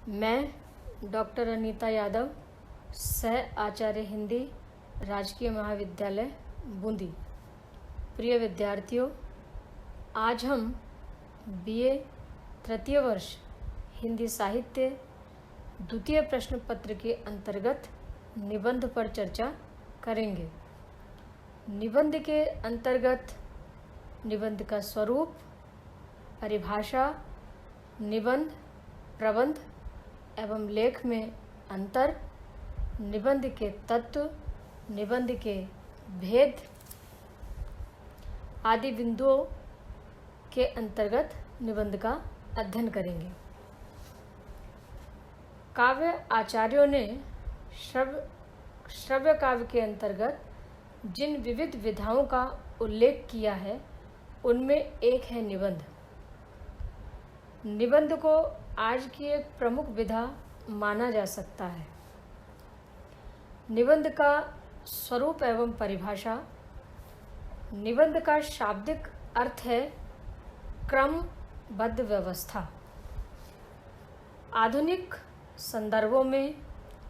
मैं डॉक्टर अनीता यादव, सह आचार्य हिंदी, राजकीय महाविद्यालय बूंदी। प्रिय विद्यार्थियों, आज हम बीए तृतीय वर्ष हिंदी साहित्य द्वितीय प्रश्न पत्र के अंतर्गत निबंध पर चर्चा करेंगे। निबंध के अंतर्गत निबंध का स्वरूप, परिभाषा, निबंध, प्रबंध एवं लेख में अंतर, निबंध के तत्व, निबंध के भेद आदि बिंदुओं के अंतर्गत निबंध का अध्ययन करेंगे। काव्य आचार्यों ने श्रव्य काव्य के अंतर्गत जिन विविध विधाओं का उल्लेख किया है, उनमें एक है निबंध। निबंध को आज की एक प्रमुख विधा माना जा सकता है। निबंध का स्वरूप एवं परिभाषा। निबंध का शाब्दिक अर्थ है क्रमबद्ध व्यवस्था। आधुनिक संदर्भों में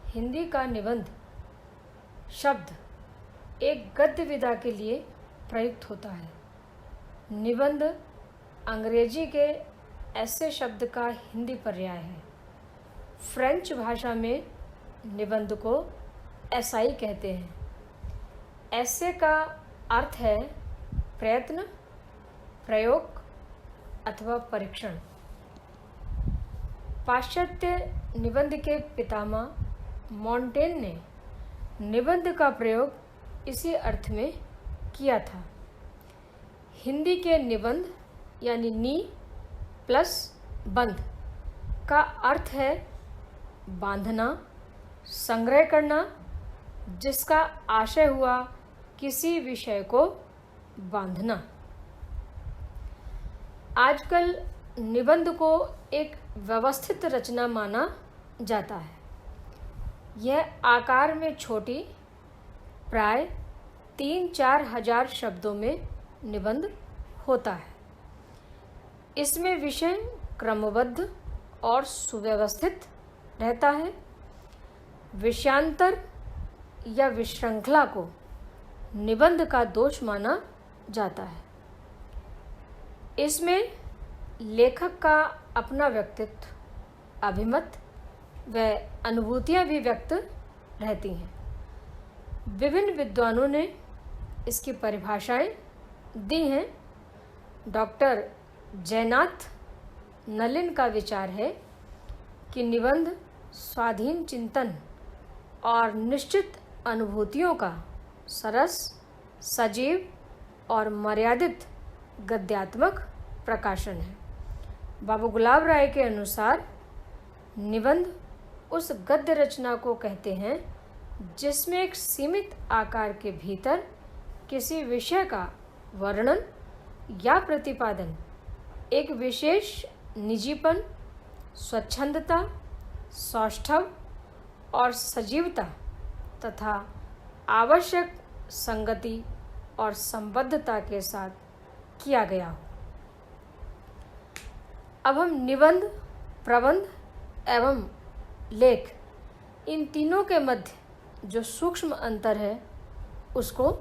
हिंदी का निबंध शब्द एक गद्य विधा के लिए प्रयुक्त होता है। निबंध अंग्रेजी के ऐसे शब्द का हिंदी पर्याय है। फ्रेंच भाषा में निबंध को एसाई कहते हैं। ऐसे का अर्थ है प्रयत्न, प्रयोग अथवा परीक्षण। पाश्चात्य निबंध के पितामह मॉन्टेन ने निबंध का प्रयोग इसी अर्थ में किया था। हिंदी के निबंध यानी नी प्लस बंध का अर्थ है बांधना, संग्रह करना, जिसका आशय हुआ किसी विषय को बांधना। आजकल निबंध को एक व्यवस्थित रचना माना जाता है। यह आकार में छोटी, प्राय 3-4 हजार शब्दों में निबंध होता है। इसमें विषय क्रमबद्ध और सुव्यवस्थित रहता है। विषयांतर या विशृंखला को निबंध का दोष माना जाता है। इसमें लेखक का अपना व्यक्तित्व, अभिमत व अनुभूतियाँ भी व्यक्त रहती हैं। विभिन्न विद्वानों ने इसकी परिभाषाएं दी हैं। डॉक्टर जयनाथ नलिन का विचार है कि निबंध स्वाधीन चिंतन और निश्चित अनुभूतियों का सरस, सजीव और मर्यादित गद्यात्मक प्रकाशन है। बाबू गुलाब राय के अनुसार निबंध उस गद्य रचना को कहते हैं जिसमें एक सीमित आकार के भीतर किसी विषय का वर्णन या प्रतिपादन एक विशेष निजीपन, स्वच्छंदता, सौष्ठव और सजीवता तथा आवश्यक संगति और संबद्धता के साथ किया गया हो। अब हम निबंध, प्रबंध एवं लेख, इन तीनों के मध्य जो सूक्ष्म अंतर है उसको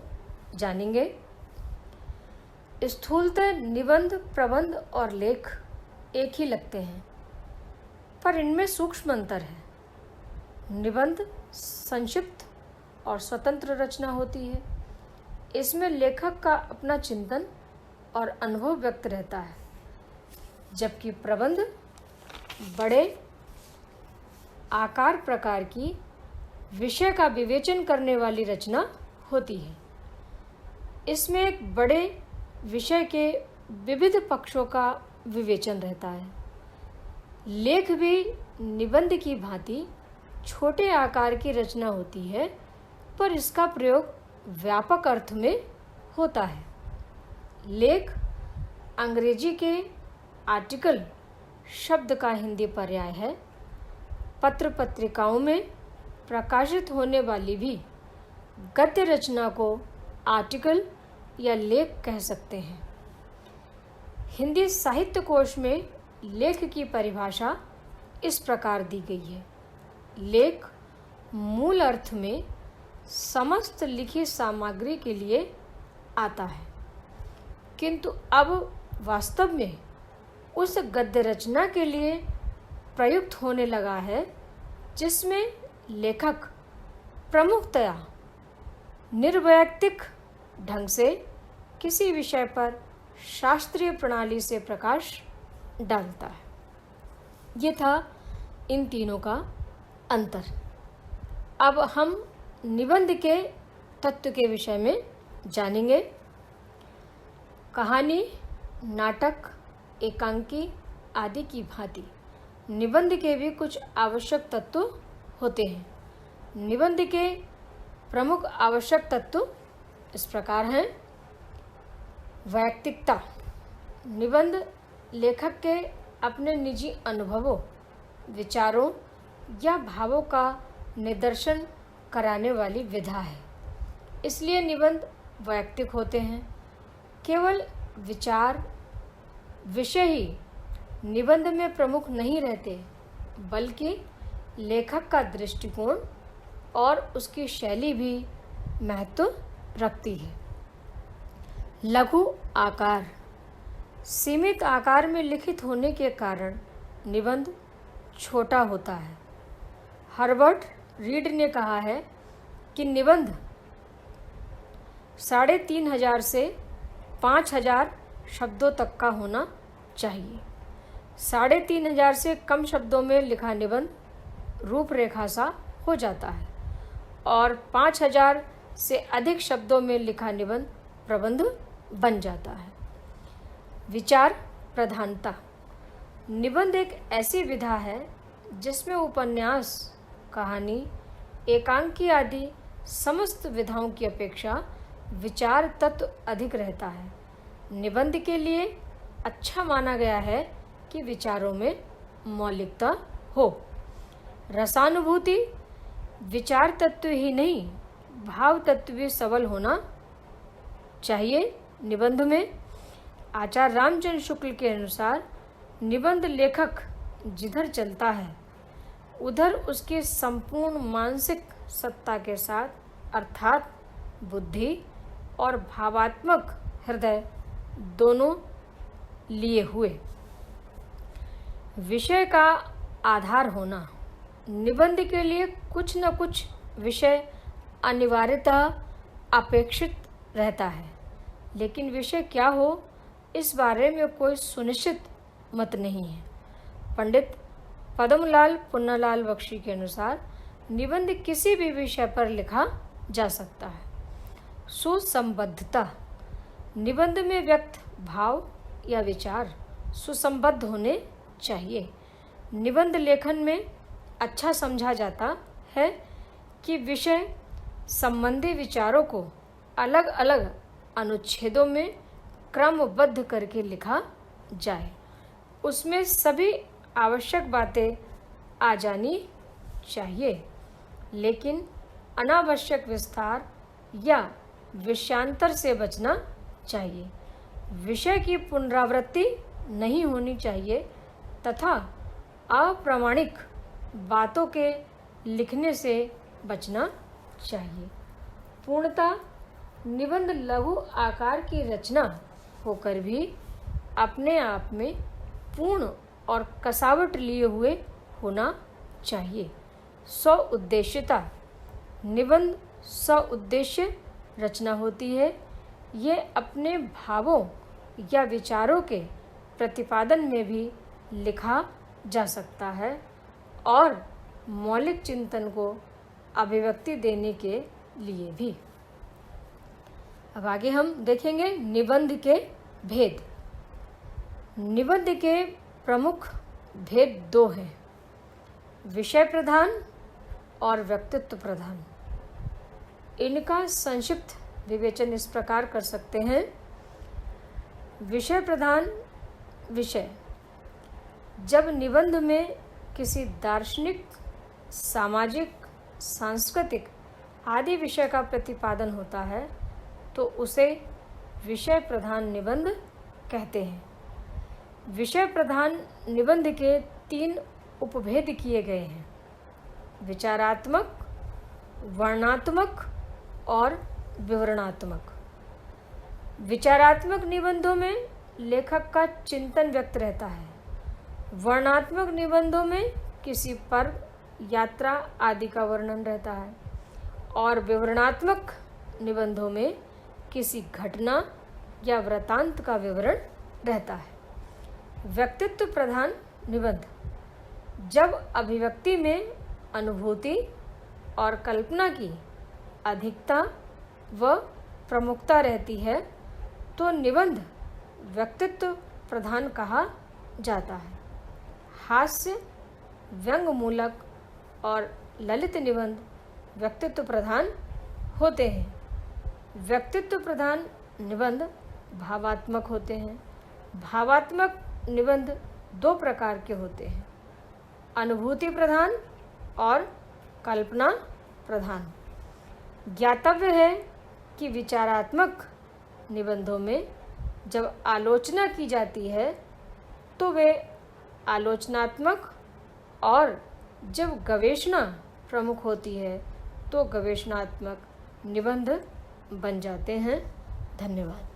जानेंगे। स्थूलतः निबंध, प्रबंध और लेख एक ही लगते हैं, पर इनमें सूक्ष्म अंतर है। निबंध संक्षिप्त और स्वतंत्र रचना होती है। इसमें लेखक का अपना चिंतन और अनुभव व्यक्त रहता है, जबकि प्रबंध बड़े आकार प्रकार की विषय का विवेचन करने वाली रचना होती है। इसमें एक बड़े विषय के विविध पक्षों का विवेचन रहता है। लेख भी निबंध की भांति छोटे आकार की रचना होती है, पर इसका प्रयोग व्यापक अर्थ में होता है। लेख अंग्रेजी के आर्टिकल शब्द का हिंदी पर्याय है। पत्र पत्रिकाओं में प्रकाशित होने वाली भी गद्य रचना को आर्टिकल या लेख कह सकते हैं। हिंदी साहित्य कोश में लेख की परिभाषा इस प्रकार दी गई है। लेख मूल अर्थ में समस्त लिखी सामग्री के लिए आता है, किंतु अब वास्तव में उस गद्य रचना के लिए प्रयुक्त होने लगा है जिसमें लेखक प्रमुखतया निर्वैयक्तिक ढंग से किसी विषय पर शास्त्रीय प्रणाली से प्रकाश डालता है। ये था इन तीनों का अंतर। अब हम निबंध के तत्व के विषय में जानेंगे। कहानी, नाटक, एकांकी आदि की भांति निबंध के भी कुछ आवश्यक तत्व होते हैं। निबंध के प्रमुख आवश्यक तत्व इस प्रकार हैं। वैयक्तिकता। निबंध लेखक के अपने निजी अनुभवों, विचारों या भावों का निदर्शन कराने वाली विधा है, इसलिए निबंध वैयक्तिक होते हैं। केवल विचार, विषय ही निबंध में प्रमुख नहीं रहते, बल्कि लेखक का दृष्टिकोण और उसकी शैली भी महत्व रखती है। लघु आकार। सीमित आकार में लिखित होने के कारण निबंध छोटा होता है। हर्बर्ट रीड ने कहा है कि निबंध 3,500 से 5,000 शब्दों तक का होना चाहिए। 3,500 से कम शब्दों में लिखा निबंध रूपरेखा सा हो जाता है और 5,000 से अधिक शब्दों में लिखा निबंध प्रबंध बन जाता है। विचार प्रधानता। निबंध एक ऐसी विधा है जिसमें उपन्यास, कहानी, एकांकी आदि समस्त विधाओं की अपेक्षा विचार तत्व अधिक रहता है। निबंध के लिए अच्छा माना गया है कि विचारों में मौलिकता हो। रसानुभूति। विचार तत्व ही नहीं, भाव तत्व भी सबल होना चाहिए। निबंध में आचार्य रामचंद्र शुक्ल के अनुसार निबंध लेखक जिधर चलता है उधर उसकी संपूर्ण मानसिक सत्ता के साथ अर्थात बुद्धि और भावात्मक हृदय दोनों लिए हुए। विषय का आधार होना। निबंध के लिए कुछ न कुछ विषय अनिवार्यतः अपेक्षित रहता है, लेकिन विषय क्या हो इस बारे में कोई सुनिश्चित मत नहीं है। पंडित पद्मलाल पुन्नालाल बख्शी के अनुसार निबंध किसी भी विषय पर लिखा जा सकता है। सुसंबद्धता। निबंध में व्यक्त भाव या विचार सुसंबद्ध होने चाहिए। निबंध लेखन में अच्छा समझा जाता है कि विषय संबंधी विचारों को अलग अलग अनुच्छेदों में क्रमबद्ध करके लिखा जाए। उसमें सभी आवश्यक बातें आ जानी चाहिए, लेकिन अनावश्यक विस्तार या विषयांतर से बचना चाहिए। विषय की पुनरावृत्ति नहीं होनी चाहिए तथा अप्रामाणिक बातों के लिखने से बचना चाहिए। पूर्णतः निबंध लघु आकार की रचना होकर भी अपने आप में पूर्ण और कसावट लिए हुए होना चाहिए। स्वउद्देश्यता। निबंध स्वउद्देश्य रचना होती है। ये अपने भावों या विचारों के प्रतिपादन में भी लिखा जा सकता है और मौलिक चिंतन को अभिव्यक्ति देने के लिए भी। अब आगे हम देखेंगे निबंध के भेद। निबंध के प्रमुख भेद दो हैं, विषय प्रधान और व्यक्तित्व प्रधान। इनका संक्षिप्त विवेचन इस प्रकार कर सकते हैं। विषय प्रधान विषय। जब निबंध में किसी दार्शनिक, सामाजिक, सांस्कृतिक आदि विषय का प्रतिपादन होता है तो उसे विषय प्रधान निबंध कहते हैं। विषय प्रधान निबंध के 3 उपभेद किए गए हैं: विचारात्मक, वर्णनात्मक और विवरणात्मक। विचारात्मक निबंधों में लेखक का चिंतन व्यक्त रहता है। वर्णनात्मक निबंधों में किसी पर्व, यात्रा आदि का वर्णन रहता है और विवरणात्मक निबंधों में किसी घटना या वृत्तांत का विवरण रहता है। व्यक्तित्व प्रधान निबंध: जब अभिव्यक्ति में अनुभूति और कल्पना की अधिकता व प्रमुखता रहती है तो निबंध व्यक्तित्व प्रधान कहा जाता है। हास्य, व्यंग्यमूलक और ललित निबंध व्यक्तित्व प्रधान होते हैं। व्यक्तित्व प्रधान निबंध भावात्मक होते हैं। भावात्मक निबंध दो प्रकार के होते हैं: अनुभूति प्रधान और कल्पना प्रधान। ज्ञातव्य है कि विचारात्मक निबंधों में जब आलोचना की जाती है तो वे आलोचनात्मक, और जब गवेषणा प्रमुख होती है तो गवेषणात्मक निबंध बन जाते हैं। धन्यवाद।